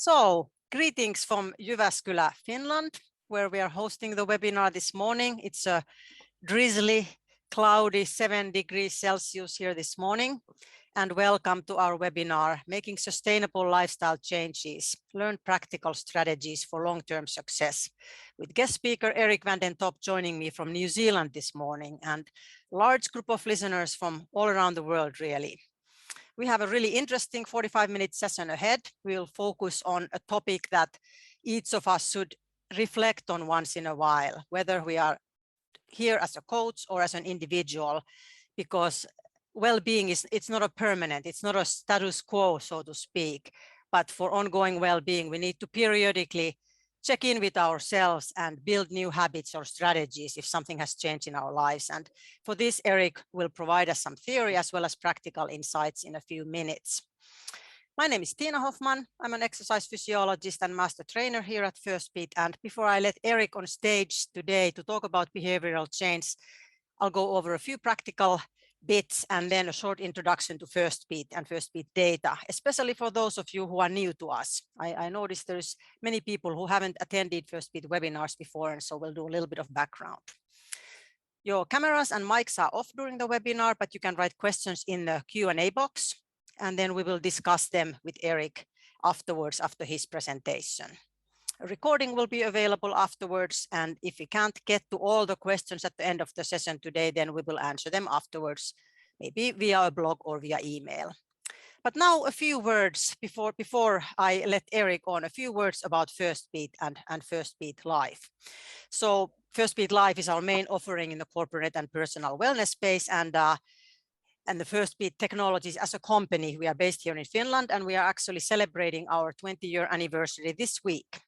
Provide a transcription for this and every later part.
So, greetings from Jyväskylä, Finland, where we are hosting the webinar this morning. It's a drizzly, cloudy 7 degrees Celsius here this morning. And welcome to our webinar, Making Sustainable Lifestyle Changes, Learn Practical Strategies for Long-Term Success, with guest speaker Erik van den Top joining me from New Zealand this morning, and large group of listeners from all around the world, really. We have a really interesting 45-minute session ahead. We'll focus on a topic that each of us should reflect on once in a while, whether we are here as a coach or as an individual, because well-being it's not a permanent, it's not a status quo, so to speak, but for ongoing well-being, we need to periodically check in with ourselves and build new habits or strategies if something has changed in our lives. And for this, Erik will provide us some theory as well as practical insights in a few minutes. My name is Tiina Hoffman. I'm an exercise physiologist and master trainer here at Firstbeat. And before I let Erik on stage today to talk about behavioral change, I'll go over a few practical bits and then a short introduction to Firstbeat and Firstbeat data, especially for those of you who are new to us. I noticed there's many people who haven't attended Firstbeat webinars before, and so we'll do a little bit of background. Your cameras and mics are off during the webinar, but you can write questions in the Q&A box, and then we will discuss them with Erik afterwards after his presentation. A recording will be available afterwards, and if we can't get to all the questions at the end of the session today, then we will answer them afterwards, maybe via a blog or via email. But now a few words before I let Erik on, a few words about Firstbeat and Firstbeat Life. So Firstbeat Life is our main offering in the corporate and personal wellness space, and the Firstbeat Technologies as a company, we are based here in Finland, and we are actually celebrating our 20-year anniversary this week.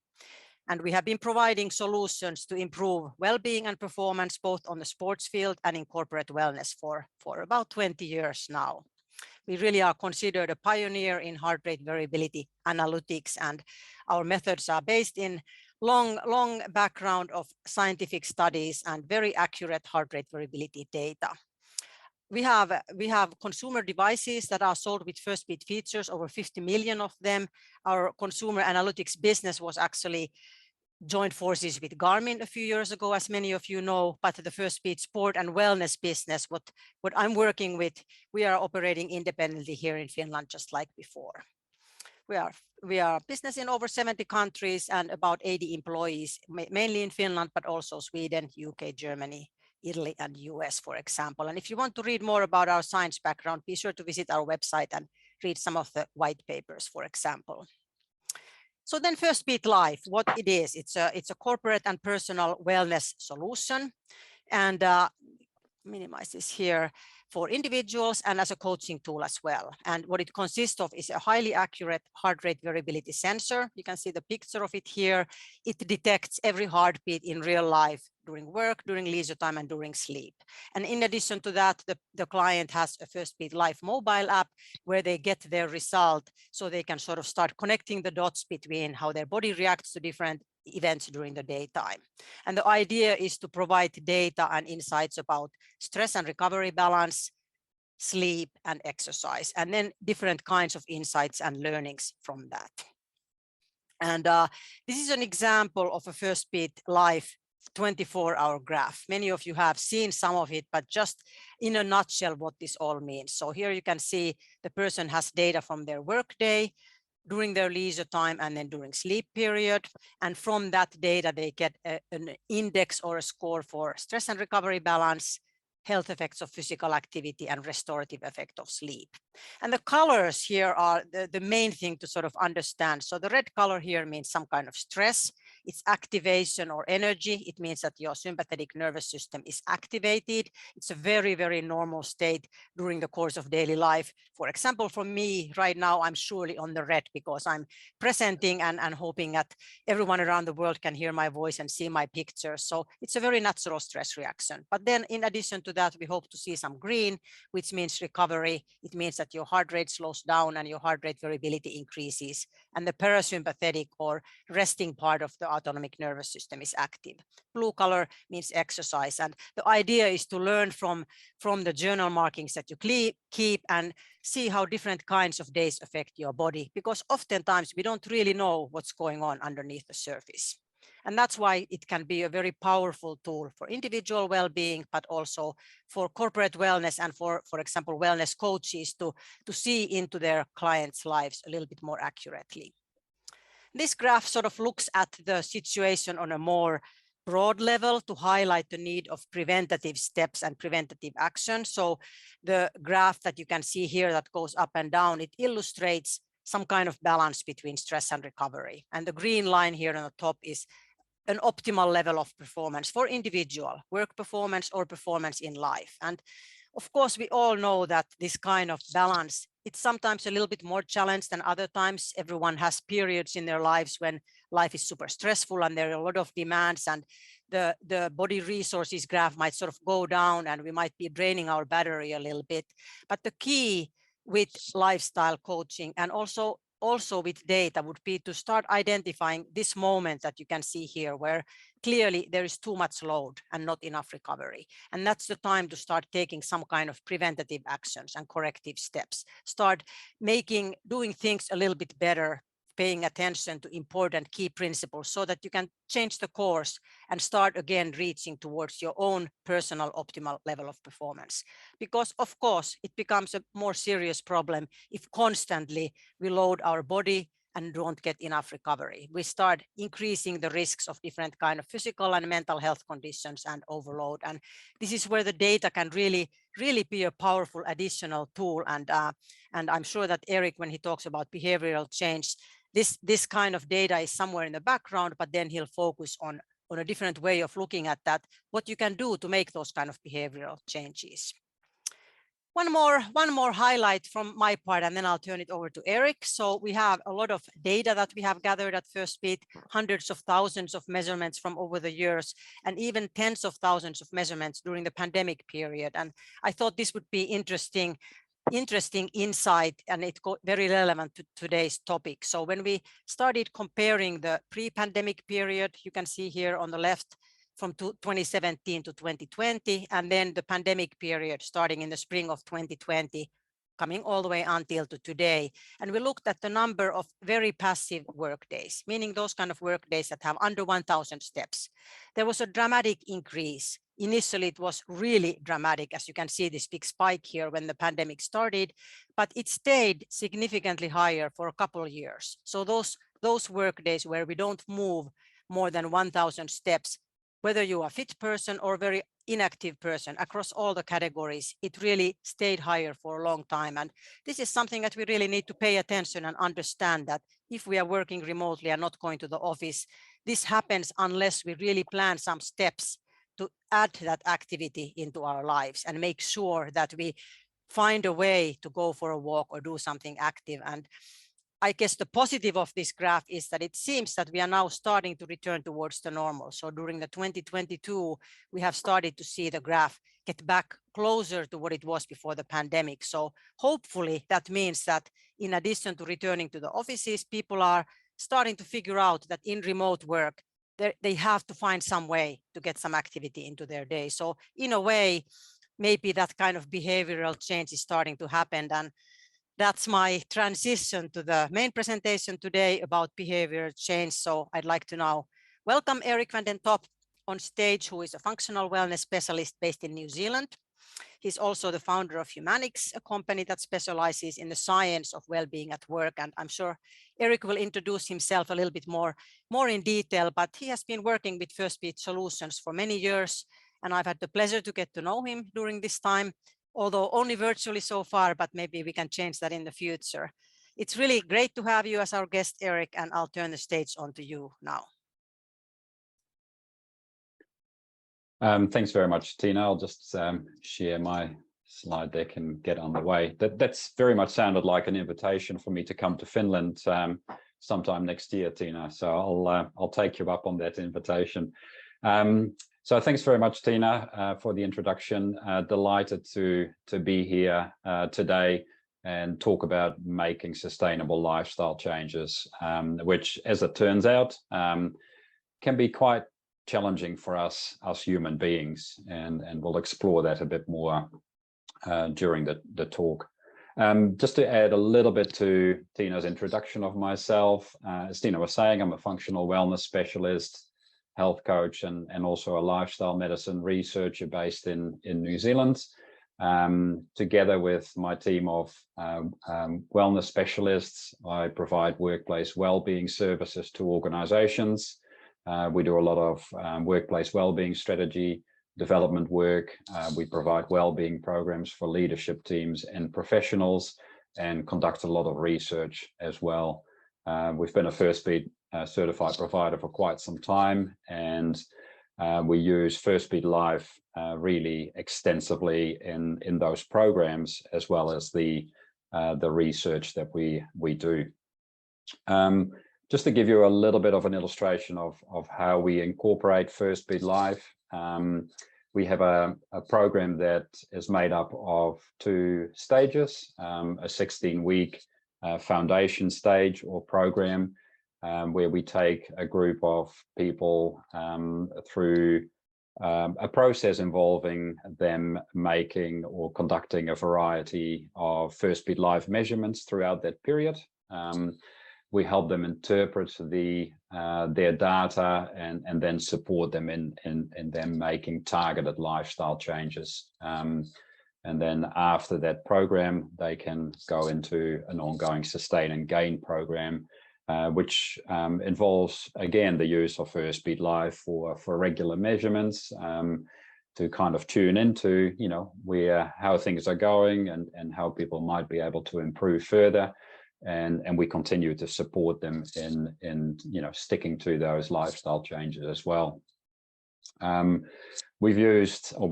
And we have been providing solutions to improve well-being and performance, both on the sports field and in corporate wellness for about 20 years now. We really are considered a pioneer in heart rate variability analytics, and our methods are based in long background of scientific studies and very accurate heart rate variability data. We have consumer devices that are sold with Firstbeat features, over 50 million of them. Our consumer analytics business was actually joined forces with Garmin a few years ago, as many of you know, but the Firstbeat sport and wellness business, what I'm working with, we are operating independently here in Finland, just like before. We are business in over 70 countries and about 80 employees, mainly in Finland, but also Sweden, UK, Germany, Italy, and US, for example. And if you want to read more about our science background, be sure to visit our website and read some of the white papers, for example. So then Firstbeat Life, what it is, it's a corporate and personal wellness solution, and minimize this here, for individuals and as a coaching tool as well. And what it consists of is a highly accurate heart rate variability sensor. You can see the picture of it here. It detects every heartbeat in real life during work, during leisure time, and during sleep. And in addition to that, the client has a Firstbeat Life mobile app where they get their result, so they can sort of start connecting the dots between how their body reacts to different events during the daytime. And the idea is to provide data and insights about stress and recovery balance, sleep, and exercise, and then different kinds of insights and learnings from that. And this is an example of a Firstbeat Life 24-hour graph. Many of you have seen some of it, but just in a nutshell what this all means. So here you can see the person has data from their workday, during their leisure time, and then during sleep period. And from that data, they get an index or a score for stress and recovery balance, health effects of physical activity, and restorative effect of sleep. And the colors here are the main thing to sort of understand. So the red color here means some kind of stress. It's activation or energy. It means that your sympathetic nervous system is activated. It's a very, very normal state during the course of daily life. For example, for me right now, I'm surely on the red because I'm presenting and hoping that everyone around the world can hear my voice and see my picture. So it's a very natural stress reaction. But then in addition to that, we hope to see some green, which means recovery. It means that your heart rate slows down and your heart rate variability increases. And the parasympathetic or resting part of the autonomic nervous system is active. Blue color means exercise. And the idea is to learn from the journal markings that you keep and see how different kinds of days affect your body, because oftentimes we don't really know what's going on underneath the surface. And that's why it can be a very powerful tool for individual well-being, but also for corporate wellness and for example, wellness coaches to see into their clients' lives a little bit more accurately. This graph sort of looks at the situation on a more broad level to highlight the need of preventative steps and preventative action. So the graph that you can see here that goes up and down, it illustrates some kind of balance between stress and recovery. And the green line here on the top is an optimal level of performance for individual work performance or performance in life. And of course, we all know that this kind of balance, it's sometimes a little bit more challenged than other times. Everyone has periods in their lives when life is super stressful and there are a lot of demands, and the body resources graph might sort of go down and we might be draining our battery a little bit. But the key with lifestyle coaching and also with data would be to start identifying this moment that you can see here where clearly there is too much load and not enough recovery. And that's the time to start taking some kind of preventative actions and corrective steps. Start doing things a little bit better, paying attention to important key principles so that you can change the course and start again reaching towards your own personal optimal level of performance. Because of course, it becomes a more serious problem if constantly we load our body and don't get enough recovery. We start increasing the risks of different kind of physical and mental health conditions and overload. And this is where the data can really be a powerful additional tool. And I'm sure that Erik, when he talks about behavioral change, this kind of data is somewhere in the background, but then he'll focus on a different way of looking at that, what you can do to make those kind of behavioral changes. One more highlight from my part, and then I'll turn it over to Erik. So we have a lot of data that we have gathered at Firstbeat, hundreds of thousands of measurements from over the years, and even tens of thousands of measurements during the pandemic period. And I thought this would be interesting insight, and it's very relevant to today's topic. So when we started comparing the pre-pandemic period, you can see here on the left, from 2017 to 2020, and then the pandemic period starting in the spring of 2020, coming all the way until to today. And we looked at the number of very passive work days, meaning those kind of work days that have under 1,000 steps. There was a dramatic increase. Initially, it was really dramatic, as you can see this big spike here when the pandemic started, but it stayed significantly higher for a couple of years. So those work days where we don't move more than 1,000 steps, whether you are a fit person or a very inactive person, across all the categories, it really stayed higher for a long time. And this is something that we really need to pay attention and understand, that if we are working remotely and not going to the office, this happens unless we really plan some steps to add that activity into our lives and make sure that we find a way to go for a walk or do something active. And I guess the positive of this graph is that it seems that we are now starting to return towards the normal. So during the 2022, we have started to see the graph get back closer to what it was before the pandemic. So hopefully that means that in addition to returning to the offices, people are starting to figure out that in remote work, they have to find some way to get some activity into their day. So in a way, maybe that kind of behavioral change is starting to happen. And that's my transition to the main presentation today about behavior change. So I'd like to now welcome Erik van den Top on stage, who is a functional wellness specialist based in New Zealand. He's also the founder of Humanix, a company that specializes in the science of well-being at work. And I'm sure Erik will introduce himself a little bit more in detail, but he has been working with Firstbeat Solutions for many years. And I've had the pleasure to get to know him during this time, although only virtually so far, but maybe we can change that in the future. It's really great to have you as our guest, Erik, and I'll turn the stage on to you now. Thanks very much, Tiina. I'll just share my slide deck and get on the way. That's very much sounded like an invitation for me to come to Finland sometime next year, Tiina. So I'll take you up on that invitation. So thanks very much, Tiina, for the introduction. Delighted to be here today and talk about making sustainable lifestyle changes, which, as it turns out, can be quite challenging for us as human beings, and we'll explore that a bit more during the talk. Just to add a little bit to Tiina's introduction of myself, as Tiina was saying, I'm a functional wellness specialist, health coach, and also a lifestyle medicine researcher based in New Zealand. Together with my team of wellness specialists, I provide workplace wellbeing services to organizations. We do a lot of workplace wellbeing strategy development work. We provide wellbeing programs for leadership teams and professionals, and conduct a lot of research as well. We've been a Firstbeat certified provider for quite some time, and we use Firstbeat Life really extensively in those programs, as well as the research that we do. Just to give you a little bit of an illustration of how we incorporate Firstbeat Life, we have a program that is made up of 2 stages, a 16-week foundation stage or program, where we take a group of people through a process involving them making or conducting a variety of Firstbeat Life measurements throughout that period. We help them interpret their data and then support them in them making targeted lifestyle changes. And then after that program, they can go into an ongoing sustain and gain program, which involves, again, the use of Firstbeat Life for regular measurements, to kind of tune into, how things are going and how people might be able to improve further. And we continue to support them in sticking to those lifestyle changes as well. We're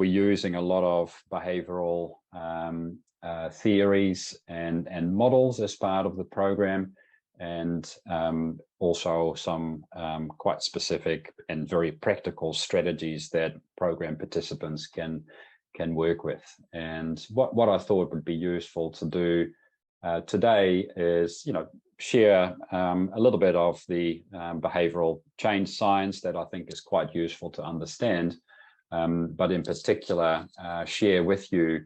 using a lot of behavioral theories and models as part of the program, and also some quite specific and very practical strategies that program participants can work with. And what I thought would be useful to do today is, share a little bit of the behavioral change science that I think is quite useful to understand, but in particular share with you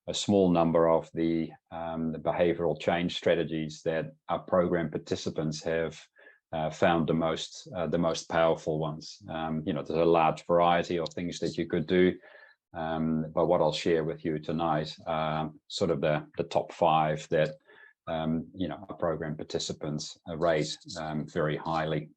a small number of the behavioral change strategies that our program participants have found the most powerful ones. There's a large variety of things that you could do, but what I'll share with you tonight are sort of the top 5 that our program participants rate very highly.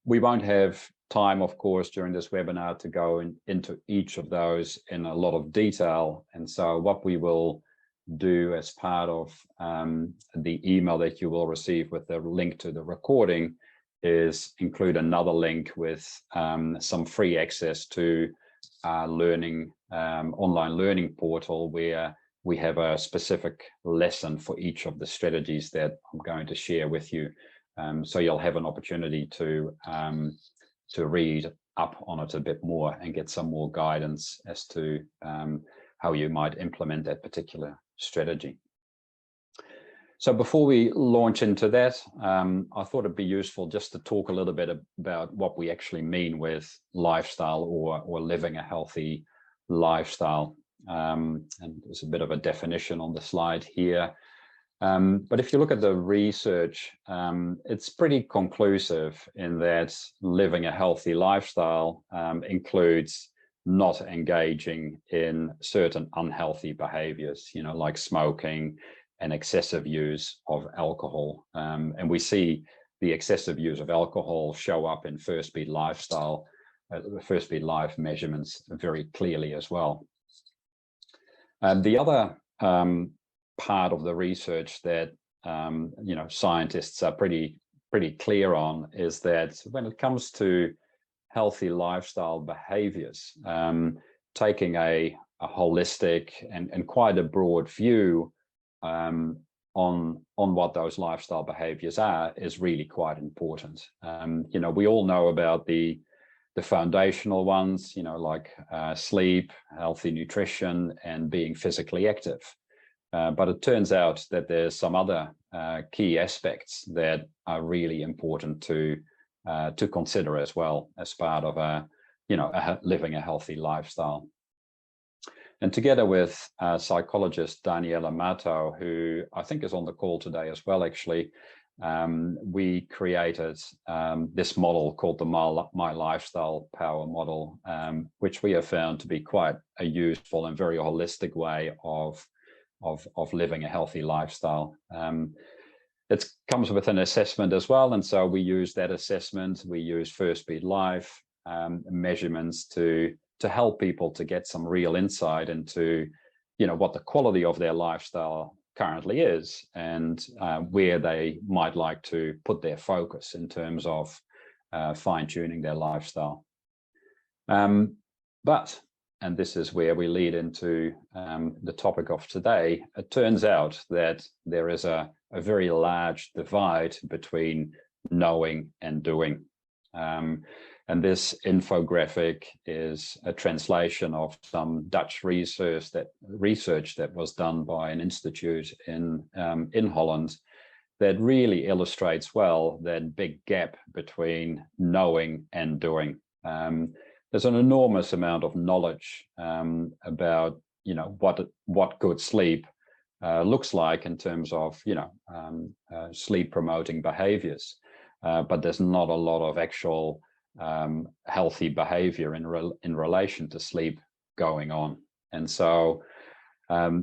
We won't have time, of course, during this webinar to go into each of those in a lot of detail. And so what we will do as part of the email that you will receive with the link to the recording is include another link with some free access to our online learning portal, where we have a specific lesson for each of the strategies that I'm going to share with you. So you'll have an opportunity to read up on it a bit more and get some more guidance as to how you might implement that particular strategy. So before we launch into that, I thought it'd be useful just to talk a little bit about what we actually mean with lifestyle or living a healthy lifestyle. And there's a bit of a definition on the slide here. But if you look at the research, it's pretty conclusive in that living a healthy lifestyle includes not engaging in certain unhealthy behaviors, like smoking and excessive use of alcohol. And we see the excessive use of alcohol show up in Firstbeat Firstbeat Life measurements very clearly as well. The other part of the research that scientists are pretty clear on is that when it comes to healthy lifestyle behaviors, taking a holistic and quite a broad view on what those lifestyle behaviors are is really quite important. We all know about the foundational ones, like sleep, healthy nutrition, and being physically active. But it turns out that there's some other key aspects that are really important to to consider as well as part of living a healthy lifestyle. And together with psychologist Daniela Mato, who I think is on the call today as well, actually, we created this model called the My Lifestyle Power Model, which we have found to be quite a useful and very holistic way of living a healthy lifestyle. It comes with an assessment as well, and so we use that assessment. We use Firstbeat Life measurements to help people to get some real insight into, what the quality of their lifestyle currently is, and where they might like to put their focus in terms of fine-tuning their lifestyle. But, and this is where we lead into the topic of today, it turns out that there is a very large divide between knowing and doing. And this infographic is a translation of some Dutch research that was done by an institute in Holland that really illustrates well that big gap between knowing and doing. There's an enormous amount of knowledge about what good sleep looks like in terms of sleep promoting behaviors, but there's not a lot of actual healthy behavior in relation to sleep going on. And so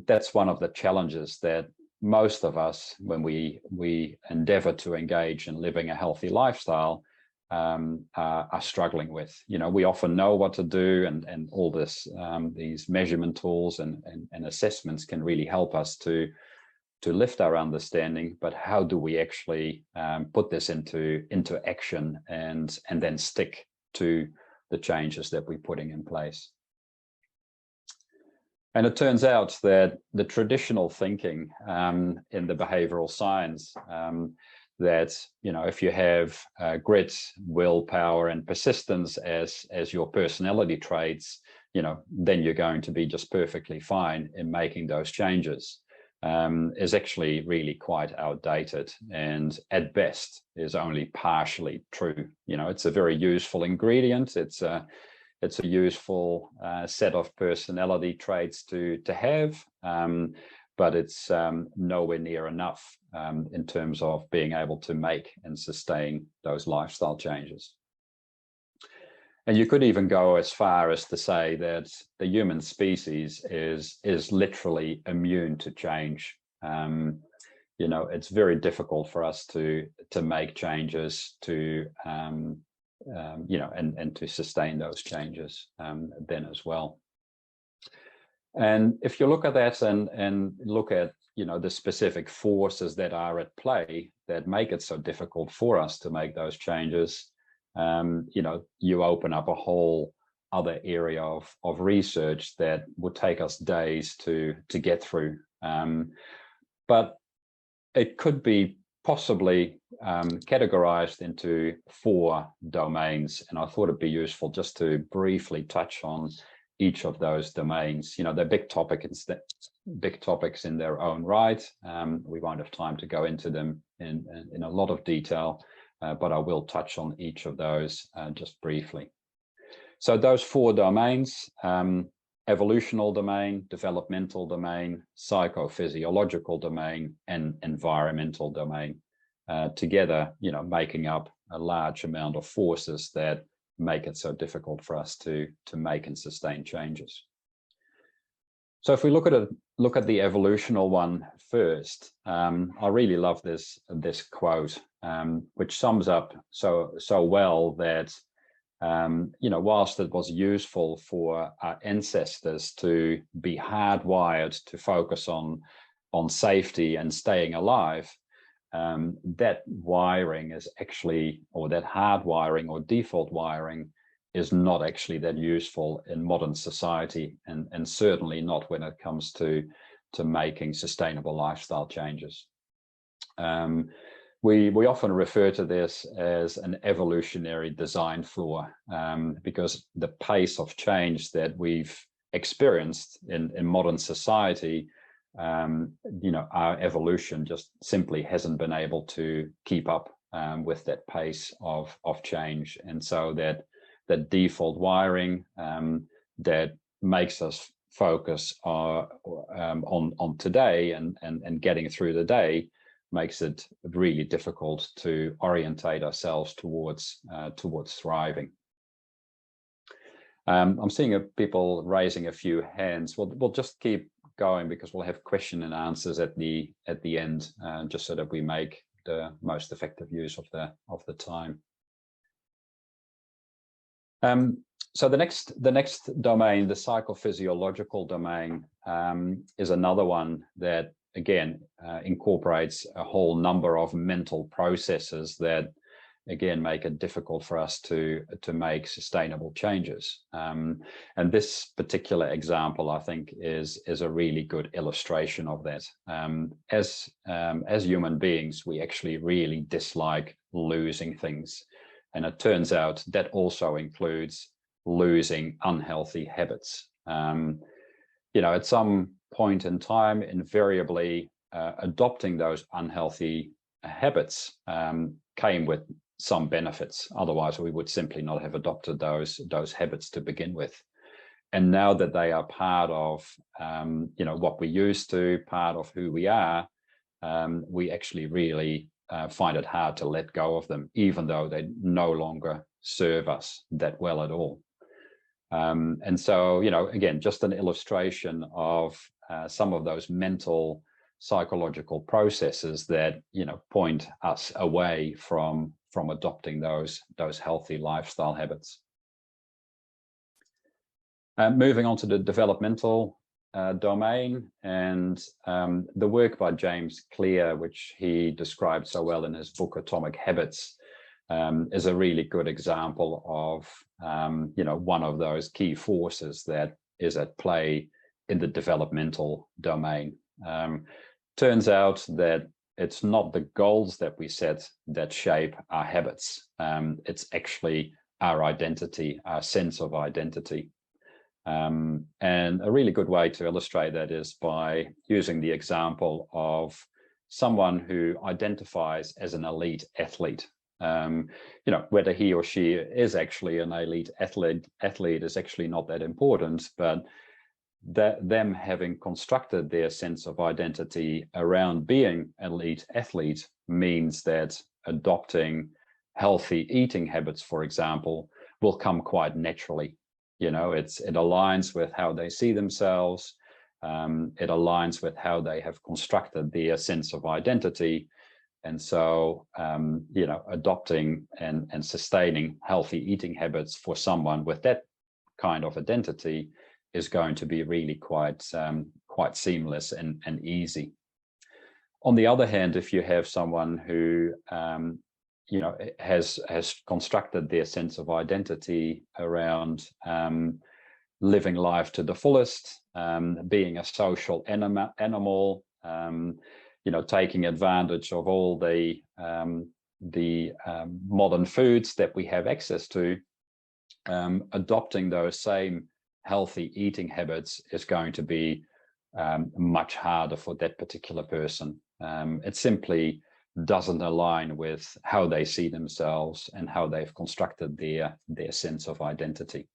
that's one of the challenges that most of us, when we endeavor to engage in living a healthy lifestyle, are struggling with. We often know what to do, and all these measurement tools and assessments can really help us to lift our understanding, but how do we actually put this into action and then stick to the changes that we're putting in place? And it turns out that the traditional thinking in the behavioral science, that if you have grit, willpower, and persistence as your personality traits, then you're going to be just perfectly fine in making those changes. Is actually really quite outdated, and at best is only partially true. It's a very useful ingredient. It's a useful set of personality traits to have, but it's nowhere near enough in terms of being able to make and sustain those lifestyle changes. And you could even go as far as to say that the human species is literally immune to change. It's very difficult for us to make changes and to sustain those changes then as well. And if you look at that and look at the specific forces that are at play that make it so difficult for us to make those changes, you open up a whole other area of research that would take us days to get through. But it could be possibly categorized into 4 domains, and I thought it'd be useful just to briefly touch on each of those domains. They're big topics in their own right. We won't have time to go into them in a lot of detail, but I will touch on each of those just briefly. So those 4 domains, evolutional domain, developmental domain, psychophysiological domain, and environmental domain, together, making up a large amount of forces that make it so difficult for us to make and sustain changes. So if we look at the evolutional one first, I really love this quote, which sums up so well that whilst it was useful for our ancestors to be hardwired to focus on safety and staying alive, that wiring is actually, or that hardwiring or default wiring, is not actually that useful in modern society, and certainly not when it comes to making sustainable lifestyle changes. We often refer to this as an evolutionary design flaw, because the pace of change that we've experienced in modern society, our evolution just simply hasn't been able to keep up with that pace of change. And so that default wiring that makes us focus on today and getting through the day makes it really difficult to orientate ourselves towards thriving. I'm seeing people raising a few hands. We'll just keep going because we'll have question and answers at the end, just so that we make the most effective use of the time. So the next domain, the psychophysiological domain, is another one that again incorporates a whole number of mental processes that again make it difficult for us to make sustainable changes. And this particular example, I think, is a really good illustration of that. As human beings, we actually really dislike losing things. And it turns out that also includes losing unhealthy habits. At some point in time, invariably adopting those unhealthy habits came with some benefits. Otherwise, we would simply not have adopted those habits to begin with. And now that they are part of what we used to, part of who we are, we actually really find it hard to let go of them, even though they no longer serve us that well at all. And so, again, just an illustration of some of those mental psychological processes that point us away from adopting those healthy lifestyle habits. Moving on to the developmental domain, and the work by James Clear, which he described so well in his book Atomic Habits, is a really good example of one of those key forces that is at play in the developmental domain. Turns out that it's not the goals that we set that shape our habits. It's actually our identity, our sense of identity. And a really good way to illustrate that is by using the example of someone who identifies as an elite athlete. Whether he or she is actually an elite athlete is actually not that important, but that them having constructed their sense of identity around being an elite athlete means that adopting healthy eating habits, for example, will come quite naturally. It aligns with how they see themselves. It aligns with how they have constructed their sense of identity. And so, adopting and sustaining healthy eating habits for someone with that kind of identity is going to be really quite seamless and easy. On the other hand, if you have someone who has constructed their sense of identity around living life to the fullest, being a social animal, taking advantage of all the modern foods that we have access to, adopting those same healthy eating habits is going to be much harder for that particular person. It simply doesn't align with how they see themselves and how they've constructed their sense of identity.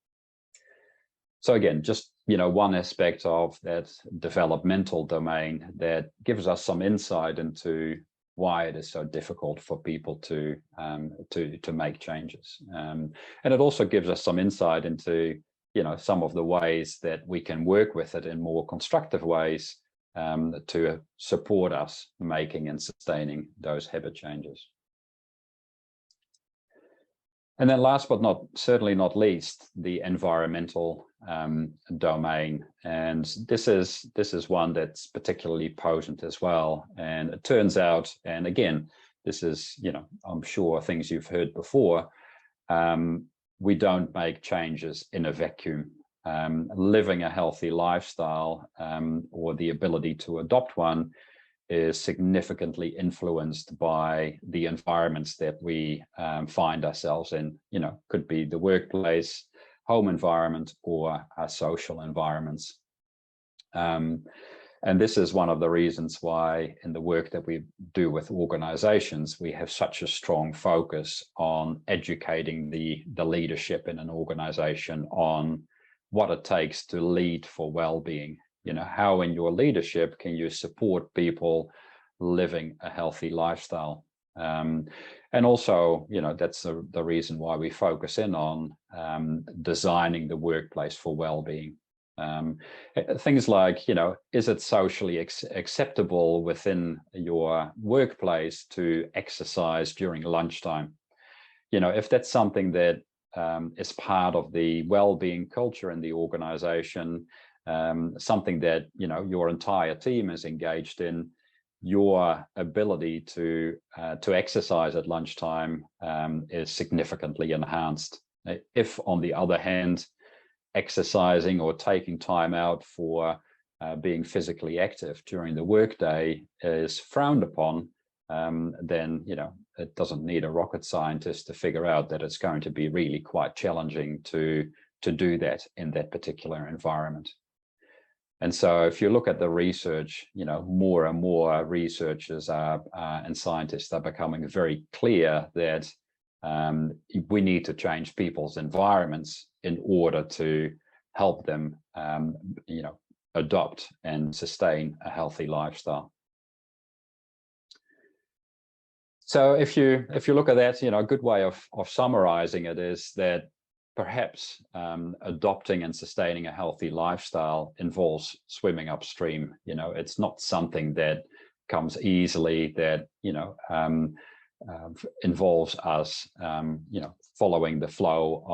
So again, just one aspect of that developmental domain that gives us some insight into why it is so difficult for people to make changes, and it also gives us some insight into some of the ways that we can work with it in more constructive ways to support us making and sustaining those habit changes. And then last but certainly not least, the environmental domain. And this is one that's particularly potent as well. And it turns out, and again, this is, I'm sure things you've heard before, we don't make changes in a vacuum. Living a healthy lifestyle or the ability to adopt one is significantly influenced by the environments that we find ourselves in. Could be the workplace, home environment, or our social environments. And this is one of the reasons why in the work that we do with organizations, we have such a strong focus on educating the leadership in an organization on what it takes to lead for well-being. You know, how in your leadership can you support people living a healthy lifestyle? And also, you know, that's the reason why we focus in on designing the workplace for well-being. Things like, you know, is it socially acceptable within your workplace to exercise during lunchtime? You know, if that's something that is part of the well-being culture in the organization, something that, you know, your entire team is engaged in, your ability to exercise at lunchtime is significantly enhanced. If, on the other hand, exercising or taking time out for being physically active during the workday is frowned upon, then, you know, it doesn't need a rocket scientist to figure out that it's going to be really quite challenging to do that in that particular environment. And so if you look at the research, you know, more and more researchers and scientists are becoming very clear that we need to change people's environments in order to help them, you know, adopt and sustain a healthy lifestyle. So if you look at that, you know, a good way of summarizing it is that perhaps adopting and sustaining a healthy lifestyle involves swimming upstream. You know, it's not something that comes easily, that, you know, involves us, you know, following the flow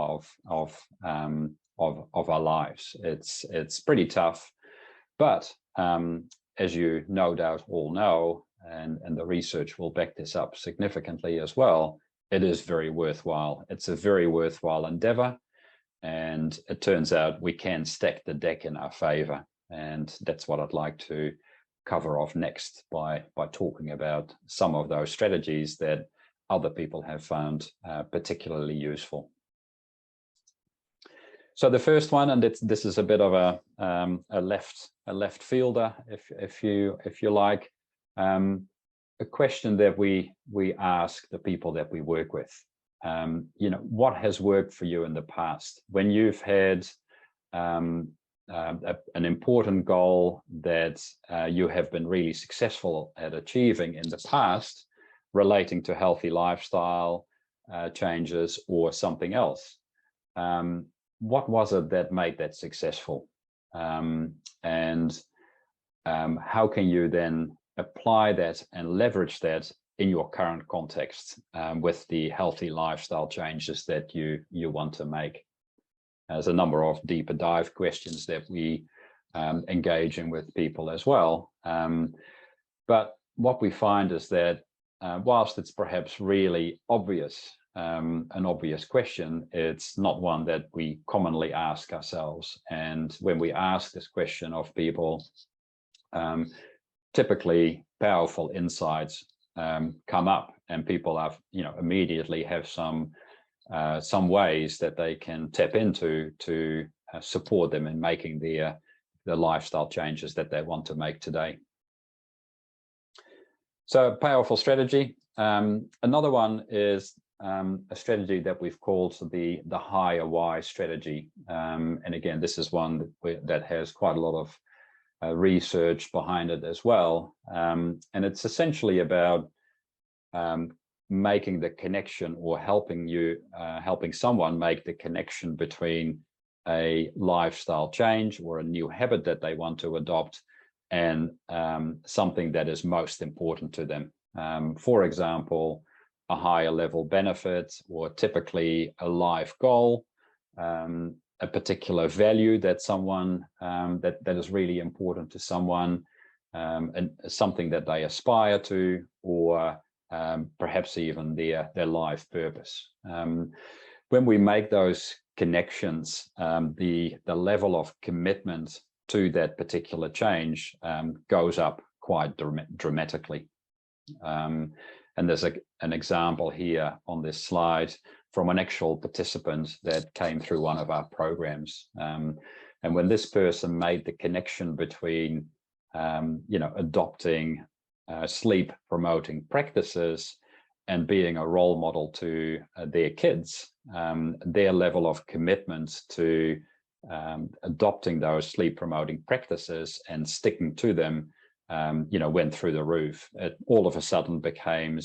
of our lives. It's pretty tough, but as you no doubt all know, and the research will back this up significantly as well, it is very worthwhile. It's a very worthwhile endeavor, and it turns out we can stack the deck in our favor, and that's what I'd like to cover off next by talking about some of those strategies that other people have found particularly useful. So the first one, and this is a bit of a left fielder, if you like, a question that we ask the people that we work with. You know, what has worked for you in the past when you've had an important goal that you have been really successful at achieving in the past, relating to healthy lifestyle changes or something else? What was it that made that successful? And how can you then apply that and leverage that in your current context with the healthy lifestyle changes that you want to make? There's a number of deeper dive questions that we engage in with people as well. But what we find is that whilst it's perhaps really obvious, an obvious question, it's not one that we commonly ask ourselves. And when we ask this question of people, typically powerful insights come up, and people have, you know, immediately have some ways that they can tap into to support them in making the lifestyle changes that they want to make today. So powerful strategy. Another one is a strategy that we've called the higher why strategy. And again, this is one that has quite a lot of research behind it as well. And it's essentially about making the connection, or helping someone make the connection between a lifestyle change or a new habit that they want to adopt and something that is most important to them. For example, a higher level benefit, or typically a life goal, a particular value that someone that is really important to someone, and something that they aspire to, or perhaps even their life purpose. When we make those connections, the level of commitment to that particular change goes up quite dramatically. And there's an example here on this slide from an actual participant that came through one of our programs. And when this person made the connection between adopting sleep promoting practices and being a role model to their kids, their level of commitment to adopting those sleep promoting practices and sticking to them, went through the roof. It all of a sudden became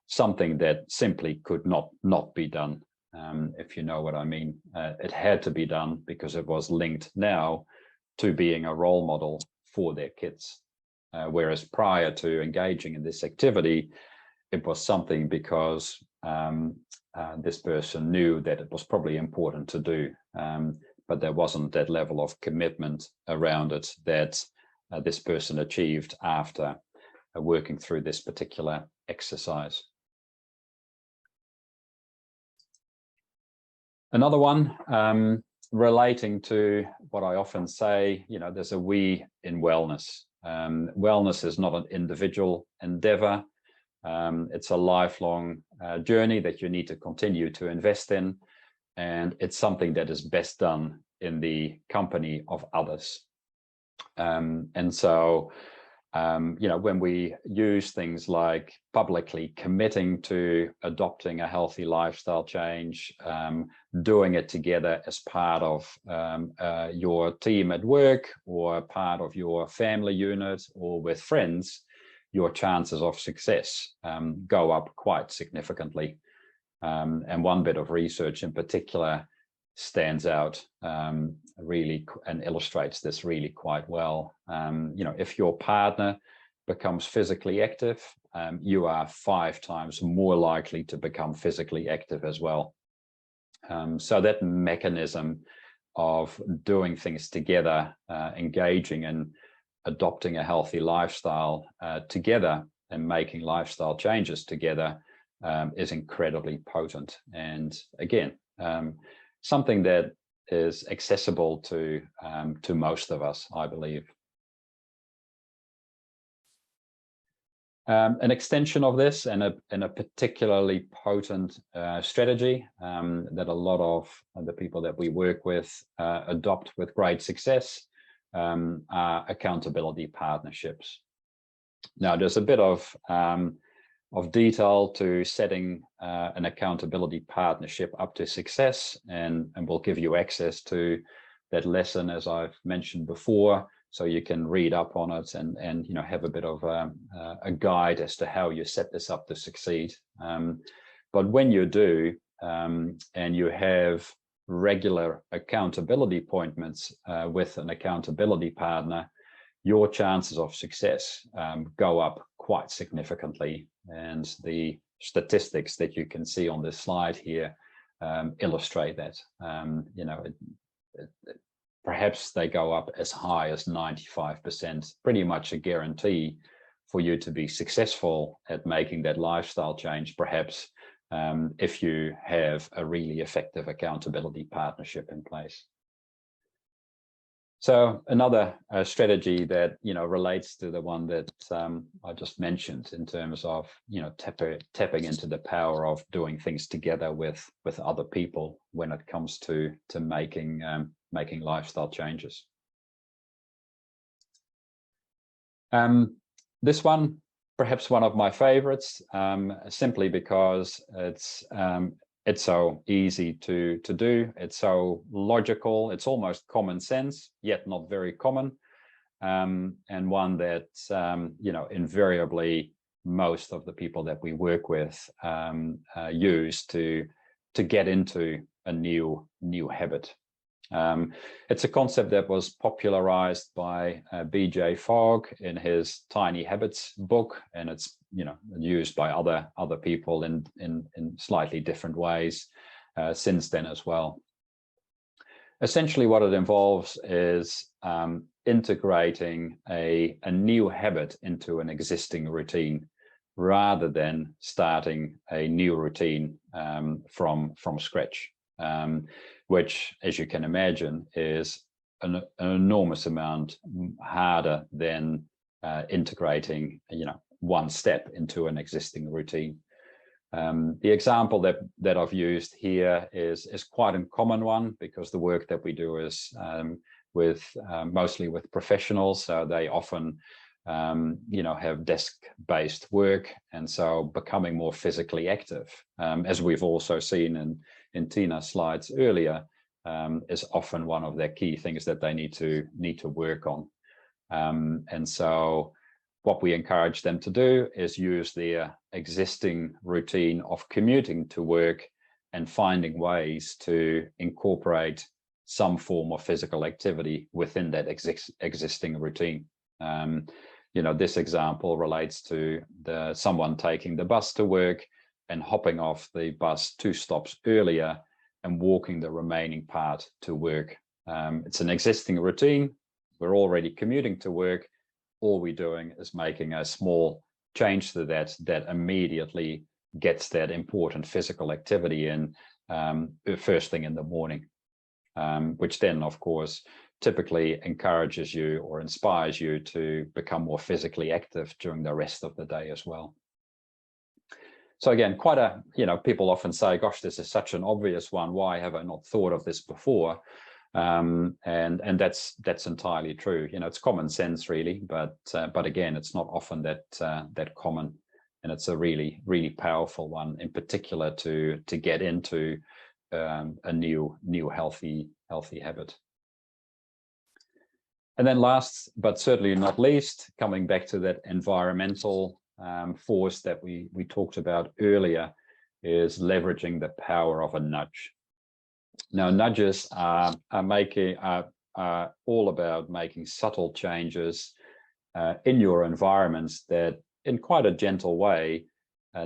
something that simply could not be done, if you know what I mean. It had to be done because it was linked now to being a role model for their kids. Whereas prior to engaging in this activity, it was something because this person knew that it was probably important to do, but there wasn't that level of commitment around it that this person achieved after working through this particular exercise. Another one relating to what I often say, there's a we in wellness. Wellness is not an individual endeavor. It's a lifelong journey that you need to continue to invest in, and it's something that is best done in the company of others. And so, when we use things like publicly committing to adopting a healthy lifestyle change, doing it together as part of your team at work or part of your family unit or with friends, your chances of success go up quite significantly. And one bit of research in particular stands out really and illustrates this really quite well. If your partner becomes physically active, you are 5 times more likely to become physically active as well. So that mechanism of doing things together, engaging in adopting a healthy lifestyle together and making lifestyle changes together is incredibly potent. And again, something that is accessible to most of us, I believe. An extension of this and a particularly potent strategy that a lot of the people that we work with adopt with great success are accountability partnerships. Now, there's a bit of detail to setting an accountability partnership up to success, and we'll give you access to that lesson, as I've mentioned before, so you can read up on it and have a bit of a guide as to how you set this up to succeed. But when you do, and you have regular accountability appointments with an accountability partner, your chances of success go up quite significantly. And the statistics that you can see on this slide here illustrate that. Perhaps they go up as high as 95%, pretty much a guarantee for you to be successful at making that lifestyle change, perhaps if you have a really effective accountability partnership in place. So another strategy that relates to the one that I just mentioned in terms of tapping into the power of doing things together with other people when it comes to making lifestyle changes. This one, perhaps one of my favorites, simply because it's so easy to do. It's so logical. It's almost common sense, yet not very common, and one that invariably most of the people that we work with use to get into a new habit. It's a concept that was popularized by B.J. Fogg in his Tiny Habits book, and it's used by other people in slightly different ways since then as well. Essentially, what it involves is integrating a new habit into an existing routine, rather than starting a new routine from scratch. Which, as you can imagine, is an enormous amount harder than integrating, one step into an existing routine. The example that I've used here is quite a common one, because the work that we do is with mostly with professionals, so they often have desk-based work, and so becoming more physically active, as we've also seen in Tiina's slides earlier, is often one of their key things that they need to work on. And so what we encourage them to do is use their existing routine of commuting to work and finding ways to incorporate some form of physical activity within that existing routine. This example relates to someone taking the bus to work and hopping off the bus 2 stops earlier and walking the remaining part to work. It's an existing routine. We're already commuting to work. All we're doing is making a small change to that immediately gets that important physical activity in first thing in the morning, which then, of course, typically encourages you or inspires you to become more physically active during the rest of the day as well. So again, people often say, gosh, this is such an obvious one. Why have I not thought of this before? And that's entirely true. It's common sense, really, but again, it's not often that common, and it's a really, really powerful one, in particular to get into a new healthy habit. And then last, but certainly not least, coming back to that environmental force that we talked about earlier, is leveraging the power of a nudge. Now, nudges are all about making subtle changes in your environments that, in quite a gentle way,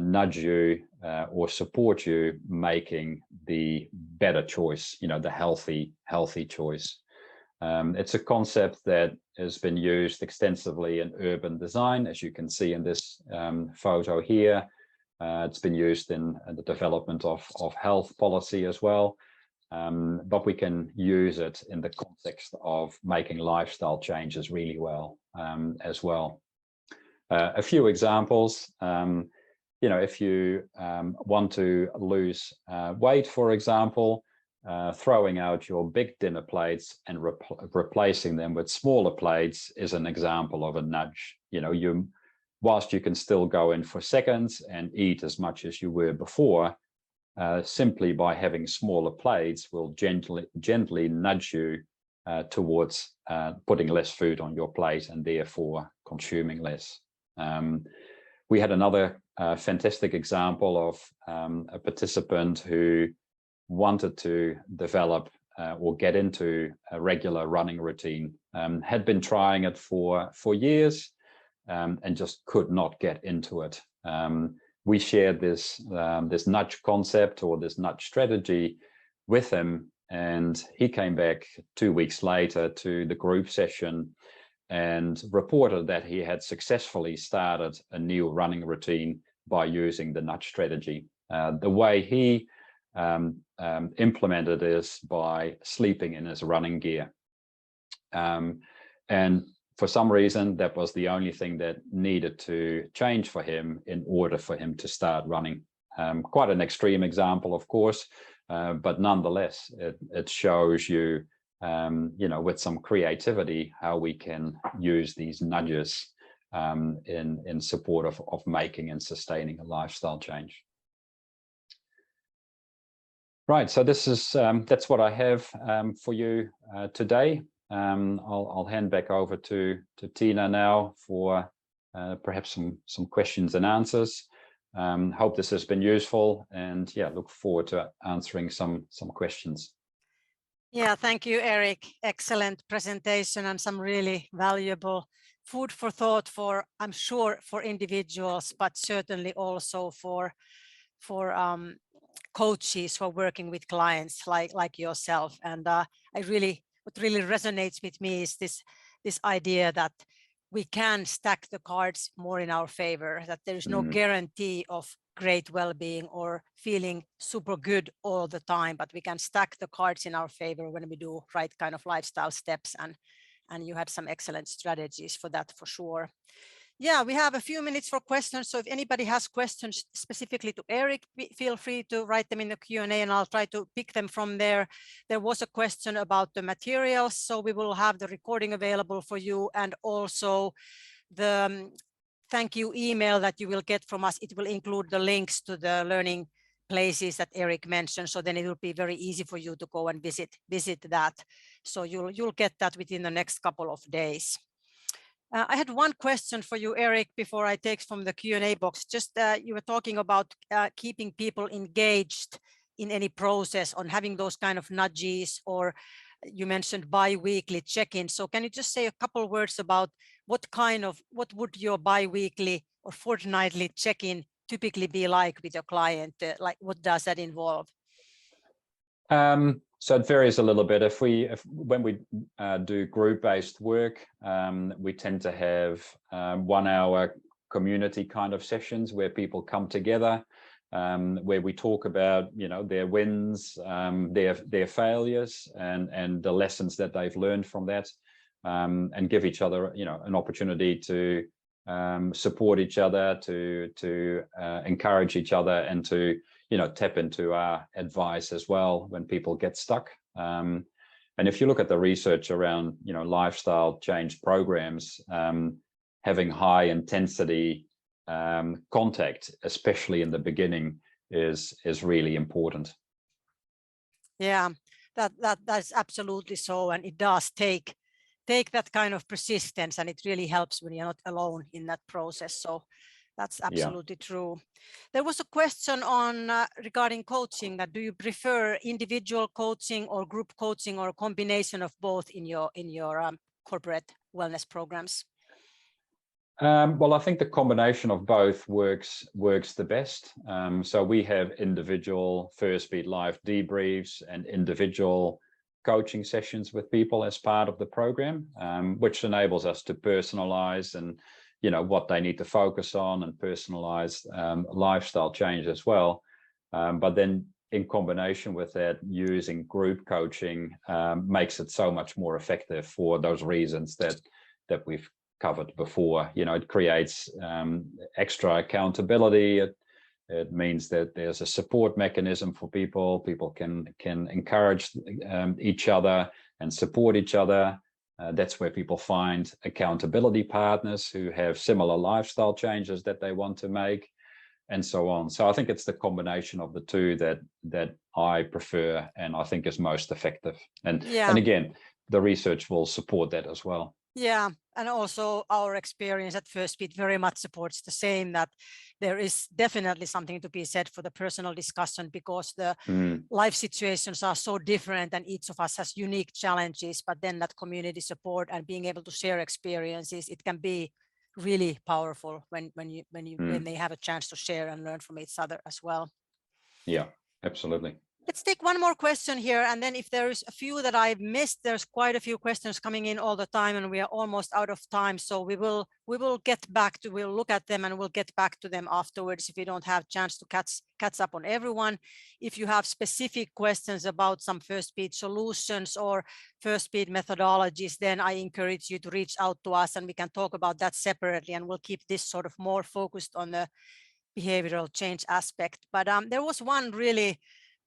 nudge you or support you making the better choice, the healthy choice. It's a concept that has been used extensively in urban design, as you can see in this photo here. It's been used in the development of health policy as well. But we can use it in the context of making lifestyle changes really well as well. A few examples. If you want to lose weight, for example, throwing out your big dinner plates and replacing them with smaller plates is an example of a nudge. Whilst you can still go in for seconds and eat as much as you were before, simply by having smaller plates will gently nudge you towards putting less food on your plate and therefore consuming less. We had another fantastic example of a participant who wanted to develop or get into a regular running routine, had been trying it for years and just could not get into it. We shared this nudge concept or this nudge strategy with him, and he came back 2 weeks later to the group session and reported that he had successfully started a new running routine by using the nudge strategy. The way he implemented is by sleeping in his running gear. And for some reason, that was the only thing that needed to change for him in order for him to start running. Quite an extreme example, of course, but nonetheless, it shows you, with some creativity, how we can use these nudges in support of making and sustaining a lifestyle change. Right, so that's what I have for you today. I'll hand back over to Tiina now for perhaps some questions and answers. Hope this has been useful, and look forward to answering some questions. Yeah, thank you, Erik. Excellent presentation and some really valuable food for thought for, I'm sure, for individuals, but certainly also for coaches who are working with clients like yourself. And what really resonates with me is this idea that we can stack the cards more in our favor, that there is no guarantee of great well-being or feeling super good all the time, but we can stack the cards in our favor when we do right kind of lifestyle steps. And you had some excellent strategies for that, for sure. Yeah, we have a few minutes for questions. So if anybody has questions specifically to Erik, feel free to write them in the Q&A and I'll try to pick them from there. There was a question about the materials. So we will have the recording available for you, and also the thank you email that you will get from us. It will include the links to the learning places that Erik mentioned. So then it will be very easy for you to go and visit that. So you'll get that within the next couple of days. I had one question for you, Erik, before I take from the Q&A box. Just you were talking about keeping people engaged in any process, on having those kind of nudges, or you mentioned bi-weekly check-ins. So can you just say a couple of words about what would your bi-weekly or fortnightly check-in typically be like with your client? Like, what does that involve? So it varies a little bit. When we do group-based work, we tend to have 1 hour community kind of sessions where people come together, where we talk about, their wins, their failures, and the lessons that they've learned from that, and give each other, an opportunity to support each other, to encourage each other, and to tap into our advice as well when people get stuck. And if you look at the research around, lifestyle change programs, having high intensity contact, especially in the beginning, is really important. Yeah, that's absolutely so, and it does take that kind of persistence, and it really helps when you're not alone in that process. So that's absolutely true. There was a question on regarding coaching, that do you prefer individual coaching or group coaching, or a combination of both in your corporate wellness programs? Well, I think the combination of both works the best. So we have individual Firstbeat Life debriefs and individual coaching sessions with people as part of the program, which enables us to personalize and what they need to focus on, and personalize lifestyle change as well. But then in combination with that, using group coaching makes it so much more effective for those reasons that we've covered before. It creates extra accountability. It means that there's a support mechanism for people. People can encourage each other and support each other. That's where people find accountability partners who have similar lifestyle changes that they want to make, and so on. So I think it's the combination of the two that I prefer, and I think is most effective. And again, the research will support that as well. Yeah, and also our experience at Firstbeat very much supports the same, that there is definitely something to be said for the personal discussion, because the life situations are so different and each of us has unique challenges, but then that community support and being able to share experiences, it can be really powerful when they have a chance to share and learn from each other as well. Yeah, absolutely. Let's take one more question here, and then if there's a few that I've missed, there's quite a few questions coming in all the time, and we are almost out of time. So we will get back to, we'll look at them and we'll get back to them afterwards if we don't have a chance to catch up on everyone. If you have specific questions about some Firstbeat solutions or Firstbeat methodologies, then I encourage you to reach out to us and we can talk about that separately, and we'll keep this sort of more focused on the behavioral change aspect. But there was one really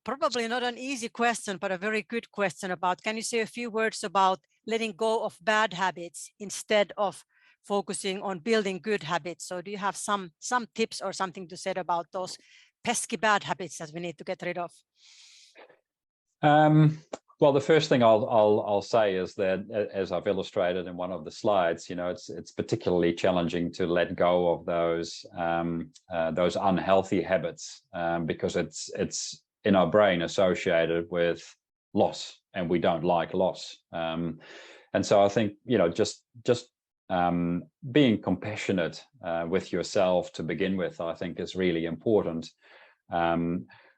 probably not an easy question, but a very good question about, can you say a few words about letting go of bad habits instead of focusing on building good habits? So do you have some tips or something to say about those pesky bad habits that we need to get rid of? Well, the first thing I'll say is that, as I've illustrated in one of the slides, it's particularly challenging to let go of those unhealthy habits, because it's in our brain associated with loss, and we don't like loss. And so I think, just being compassionate with yourself to begin with, I think is really important.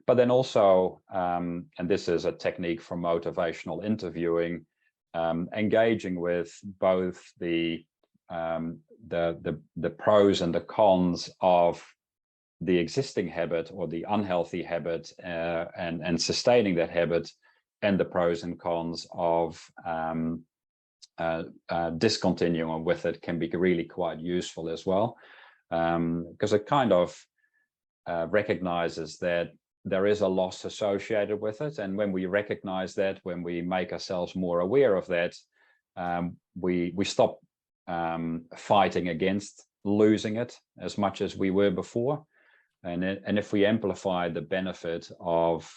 But then also, and this is a technique from motivational interviewing, engaging with both the pros and the cons of the existing habit or the unhealthy habit, and sustaining that habit, and the pros and cons of discontinuing with it can be really quite useful as well, because it kind of recognizes that there is a loss associated with it. And when we recognize that, when we make ourselves more aware of that, we stop fighting against losing it as much as we were before. And if we amplify the benefit of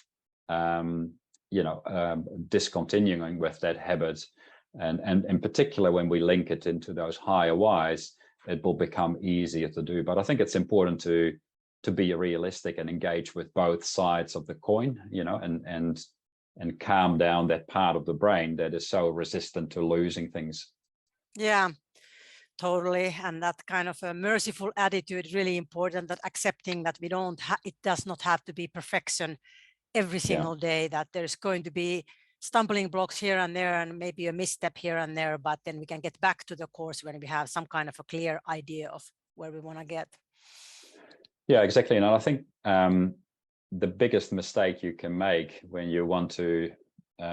discontinuing with that habit, and in particular when we link it into those higher whys, it will become easier to do. But I think it's important to be realistic and engage with both sides of the coin, and calm down that part of the brain that is so resistant to losing things. Yeah, totally. And that kind of a merciful attitude is really important, that accepting that we don't it does not have to be perfection every single day, that there's going to be stumbling blocks here and there and maybe a misstep here and there, but then we can get back to the course when we have some kind of a clear idea of where we want to get. Yeah, exactly. And I think the biggest mistake you can make when you want to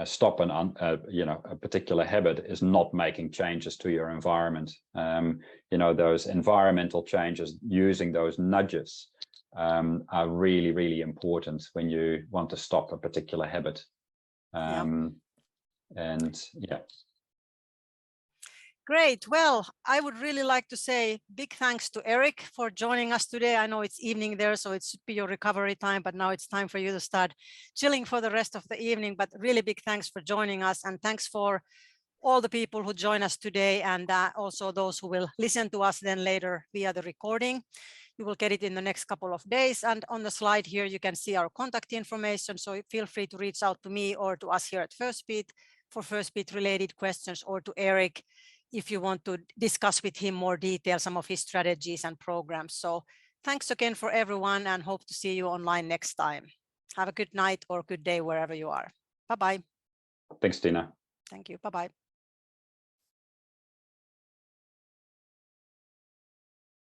stop a particular habit is not making changes to your environment. Those environmental changes, using those nudges, are really, really important when you want to stop a particular habit. Great. Well, I would really like to say big thanks to Erik for joining us today. I know it's evening there, so it should be your recovery time, but now it's time for you to start chilling for the rest of the evening. But really big thanks for joining us, and thanks for all the people who join us today, and also those who will listen to us then later via the recording. You will get it in the next couple of days, and on the slide here you can see our contact information, so feel free to reach out to me or to us here at Firstbeat for Firstbeat related questions, or to Erik if you want to discuss with him more detail some of his strategies and programs. So thanks again for everyone, and hope to see you online next time. Have a good night or good day wherever you are. Bye-bye. Thanks, Tiina. Thank you. Bye-bye.